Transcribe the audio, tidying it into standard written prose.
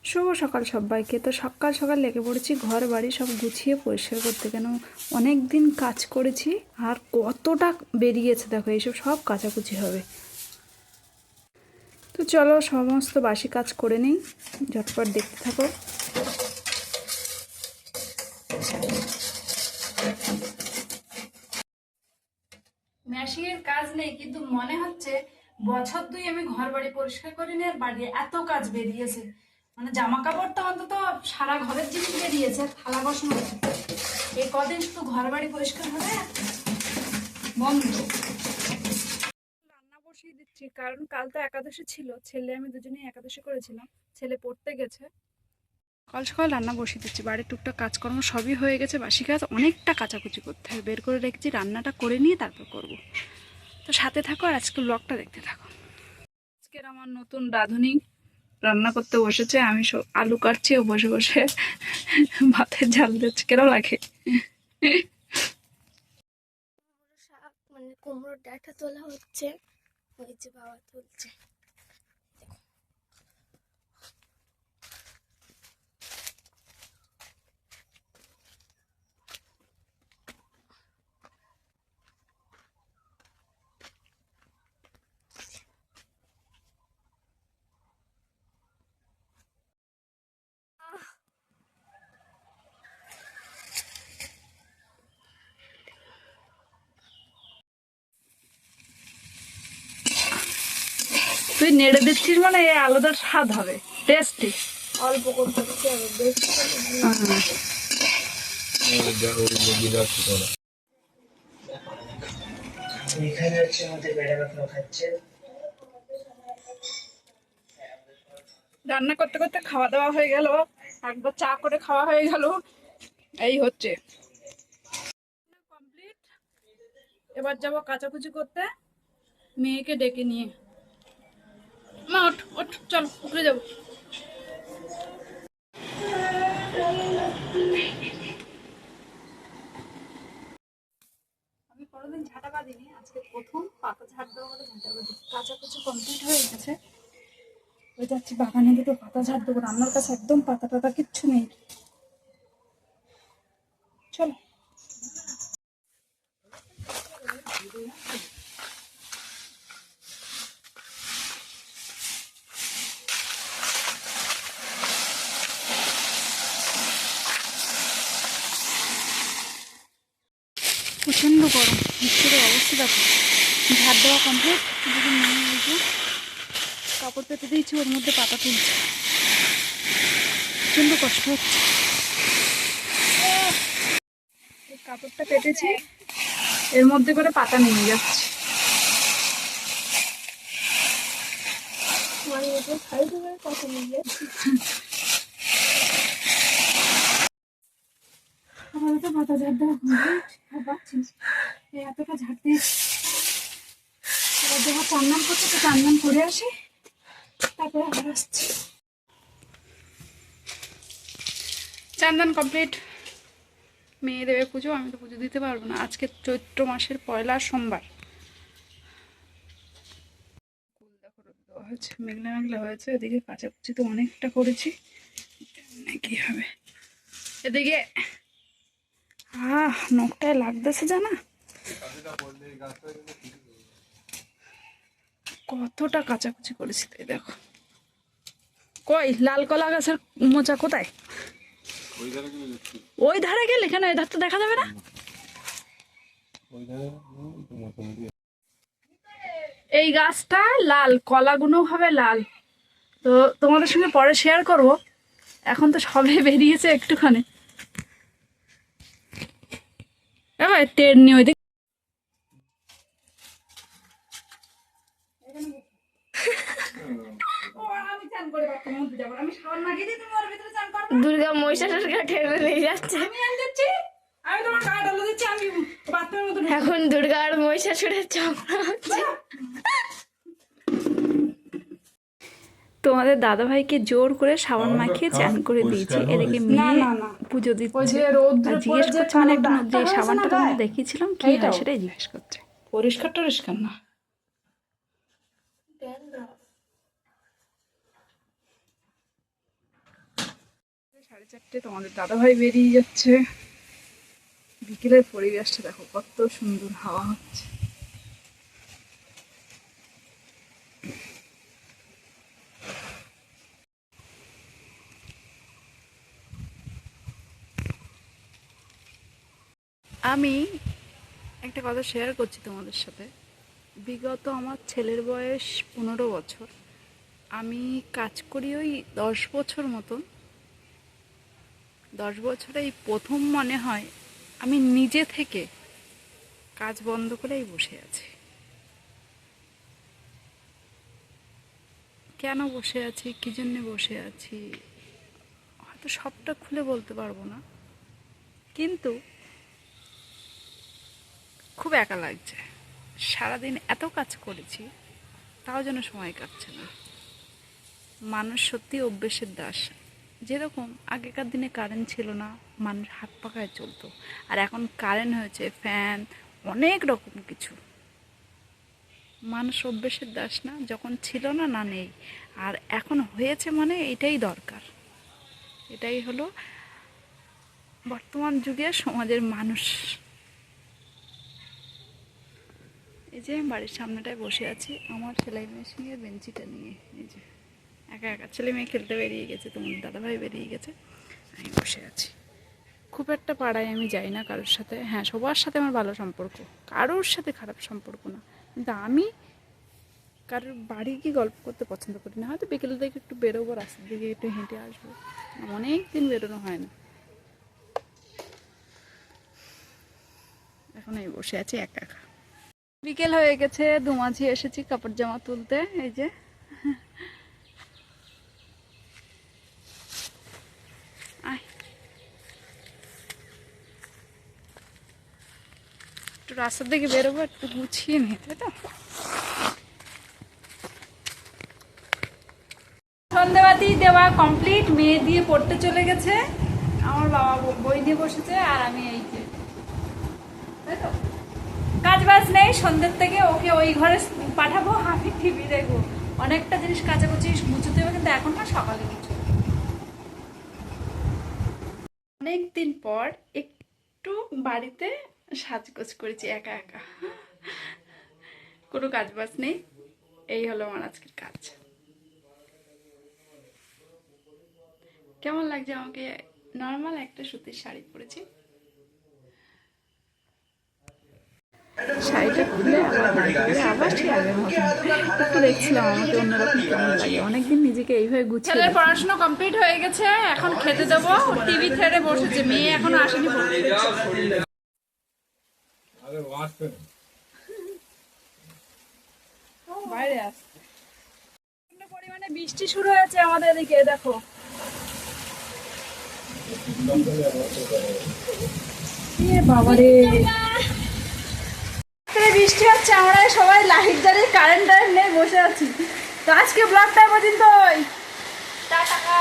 শুভ সকাল সবাইকে। তো সকাল সকাল লেগে পড়েছি ঘর বাড়ি সব গুছিয়ে পরিষ্কার করতে, কেন অনেক দিন কাজ করেছি আর কতটা বেরিয়েছে দেখো, এইসব সব কাচাকুচি হবে। তো চলো সমস্ত বাসি কাজ করে নিই, ঝটপট দেখতে থাকো। মেশিনের কাজ নেই, কিন্তু মনে হচ্ছে বছর দুই আমি ঘর বাড়ি পরিষ্কার করিনি আর বাড়ি এত কাজ বেরিয়েছে। মানে জামা কাপড় তো অন্তত সারা ঘরের জিনিস বেরিয়েছে, থালা বাসন এই কদিন শুধু ঘর বাড়ি পরিষ্কার হবে বন্ধ। রান্না বসিয়ে দিচ্ছি, কারণ কাল তো একাদশী ছিল, ছেলে আমি দুজনেই একাদশী করেছিলাম, ছেলে পড়তে গেছে। সকাল সকাল রান্না বসিয়ে দিচ্ছি, বাড়ির টুকটাক কাজকর্ম সবই হয়ে গেছে, বাসি কাজ অনেকটা কাচাকুচি করতে হবে, বের করে রেখেছি, রান্নাটা করে নিয়ে তারপর করব। তো সাথে থাকো আর আজকে ব্লগটা দেখতে থাকো। আজকের আমার নতুন রাঁধুনি রান্না করতে বসেছে, আমি সব আলু কাটছি ও বসে বসে ভাতের ঝাল দিচ্ছে। কেন লাগে শাক মানে কুমড়োর ডাঁটা তোলা হচ্ছে, ওই যে বাবা তুলছে। তুই নেড়ে দিচ্ছিস মানে এই আলাদা স্বাদ হবে, টেস্টি। অল্প করতে দিতে হবে, বেশি এখানে হচ্ছে আমাদের ম্যাডাম এখনো খাচ্ছে। রান্না করতে করতে খাওয়া দাওয়া হয়ে গেল, একবার চা করে খাওয়া হয়ে গেল, এই হচ্ছে কমপ্লিট। এবার যাবো কাচাকুচি করতে, মেয়েকে ডেকে নিয়ে। মা ওঠ ওঠ, চল উপরে যাবো। আমি কোনোদিন ঝাঁটা বাঁধিনি, আজকে প্রথম পাতা ঝাড় দেওয়া বলে ঝাঁটা বাঁধি। কাচাকুচি কমপ্লিট হয়ে গেছে, ওই যাচ্ছি বাগানে দুটো পাতা ঝাড় দেবো, রান্নার কাছে একদম পাতা টাতা কিচ্ছু নেই। চলো। প্রচন্ড গরম, মিষ্টির অবস্থা দেখো। ঝাড় দেওয়া কমপ্লিট, যদি নিয়ে এসে কাপড় পেতে দিয়েছি, ওর মধ্যে পাতা তুলছে, প্রচন্ড কষ্ট হচ্ছে। কাপড়টা পেতেছি, এর মধ্যে করে পাতা নেমে যাচ্ছে। খাই দেবে কত নিয়ে আমার তো পাতা ঝাড় দেওয়া কমপ্লিট, আর পাচ্ছিস এতটা ঝাড় দিয়েছি। এবার যখন চান্নান করছে তো চান্নান করে আসি, তারপরে আবার আসছি। চান্দান কমপ্লিট, মেয়ে দেবে পুজো, আমি তো পুজো দিতে পারবো না। আজকে চৈত্র মাসের পয়লা সোমবার। দেখো রোদ দেওয়া হয়েছে, মেঘলা মেঘলা হয়েছে, এদিকে কাচাকুচি তো অনেকটা করেছি, কি হবে এদিকে। নখটায় লাগতেছে জানা, কতটা কাচাকুচি করেছি। তাই দেখো, কই লাল কলা গাছের মোচা কোথায়? ওই ধারে গেলে কেন, এই ধারটা দেখা যাবে না? এই গাছটা লাল, কলাগুলো হবে লাল। তো তোমাদের সঙ্গে পরে শেয়ার করব, এখন তো সবে বেরিয়েছে একটুখানি। তেল নিয়ে ওই দিক দুর্গা মহিষাসুরকে ঠেলে নিয়ে যাচ্ছে। এখন দুর্গা আর মহিষাসুরের ঝগড়া হচ্ছে। তোমাদের দাদা ভাইকে জোর করে সাবান মাখিয়ে চান করে দিয়েছি, এদিকে মেয়ে পুজো দিচ্ছে। আর জিজ্ঞেস করছে মানে একদম যে সাবানটা তোমাদের দেখিয়েছিলাম কি হয় সেটাই জিজ্ঞেস করছে। পরিষ্কার টরিষ্কার না, 4:30 তোমাদের দাদাভাই বেরিয়ে যাচ্ছে। বিকেলের পরিবেশটা দেখো কত সুন্দর হাওয়া হচ্ছে। আমি একটা কথা শেয়ার করছি তোমাদের সাথে। বিগত আমার ছেলের বয়স 15 বছর, আমি কাজ করি ওই 10 বছর মতন। 10 বছরে এই প্রথম মনে হয় আমি নিজে থেকে কাজ বন্ধ করেই বসে আছি। কেন বসে আছি, কী জন্যে বসে আছি, হয়তো সবটা খুলে বলতে পারবো না, কিন্তু খুব একা লাগছে। সারাদিন এত কাজ করেছি, তাও যেন সময় কাটছে না। মানুষ সত্যি অভ্যেসের দাস। যেরকম আগেকার দিনে কারেন্ট ছিল না, মানুষ হাত পাখায় চলতো, আর এখন কারেন্ট হয়েছে, ফ্যান, অনেক রকম কিছু। মানুষ অভ্যেসের দাস না, যখন ছিল না, না নেই, আর এখন হয়েছে মানে এটাই দরকার। এটাই হলো বর্তমান যুগের সমাজের মানুষ। এই যে বাড়ির সামনেটায় বসে আছি আমার সেলাই মেশিনের বেঞ্চিটা নিয়ে। এই যে একা একা, ছেলে মেয়ে খেলতে বেরিয়ে গেছে, তোমার দাদাভাই বেরিয়ে গেছে, আমি বসে আছি। খুব একটা পাড়ায় আমি যাই না কারোর সাথে। হ্যাঁ, সবার সাথে আমার ভালো সম্পর্ক, কারোর সাথে খারাপ সম্পর্ক না, কিন্তু আমি কারোর বাড়ি গিয়ে গল্প করতে পছন্দ করি না। হয়তো বিকেলের দিকে একটু বেরোবো, রাস্তার দিকে একটু হেঁটে আসবো, অনেক দিন বেরোনো হয় না। এখন আমি বসে আছি একা একা। বিকেল হয়ে গেছে, দুমাঝি এসেছি কাপড় জামা তুলতে। এই যে আয়, একটু রাস্তার দিকে বেরোবো, একটু গুছিয়ে নিয়ে, তাই তো। সন্ধ্যাবাতি দেওয়া কমপ্লিট, মেয়ে দিয়ে পড়তে চলে গেছে, আমার বাবা বই দিয়ে বসেছে, আর আমি এই যে, তাই তো কাজ বাজ নেই। সন্ধ্যের থেকে ওকে ওই ঘরে পাঠাবো, আমি টিভি দেখবো। অনেকটা জিনিস কাচাকুচি মুছতে হবে, কিন্তু এখন না, সকালে কিছু। অনেকদিন পর একটু বাড়িতে সাজগোজ করেছি একা একা, কোনো কাজ বাজ নেই। এই হলো আমার আজকের কাজ। কেমন লাগছে আমাকে? নর্মাল একটা সুতির শাড়ি পরেছি, শাড়িটা খুলে আবার দাঁড়িয়ে আবার ঠিক আগের মতো একটু দেখছিলাম আমাকে অন্যরকম কেমন লাগে। অনেকদিন নিজেকে এইভাবে গুছিয়ে। ছেলের পড়াশোনা কমপ্লিট হয়ে গেছে, এখন খেতে দেবো। টিভি ছেড়ে বসেছে, মেয়ে এখনো আসেনি, বাইরে আসছে। পরিমাণে বৃষ্টি শুরু হয়েছে আমাদের এদিকে, দেখো। বাবারে, বৃষ্টি হচ্ছে, আমরা সবাই লাইট জ্বালিয়ে কারেন্ট নেই বসে আছি। তো আজকে ব্লগটা পর্যন্ত, টাটা।